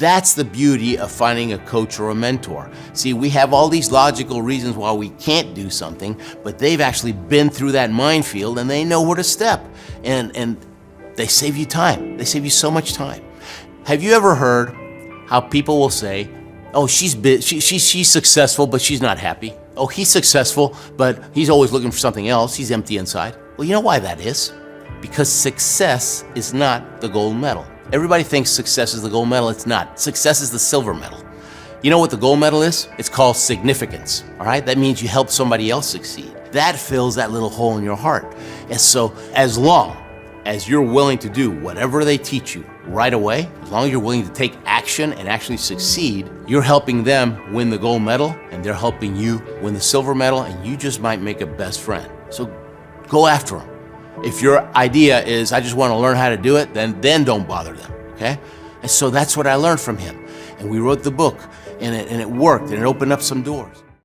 That's the beauty of finding a coach or a mentor. See, we have all these logical reasons why we can't do something, but they've actually been through that minefield and they know where to step. And they save you time. They save you so much time. Have you ever heard how people will say, oh, she's successful, but she's not happy. Oh, he's successful, but he's always looking for something else. He's empty inside. Well, you know why that is? Because success is not the gold medal. Everybody thinks success is the gold medal. It's not. Success is the silver medal. You know what the gold medal is? It's called significance, all right? That means you help somebody else succeed. That fills that little hole in your heart. And so as long as you're willing to do whatever they teach you right away, as long as you're willing to take action and actually succeed, you're helping them win the gold medal and they're helping you win the silver medal, and you just might make a best friend. So go after them. If your idea is, I just want to learn how to do it, then don't bother them, okay? And so that's what I learned from him. And we wrote the book, and it worked, and it opened up some doors.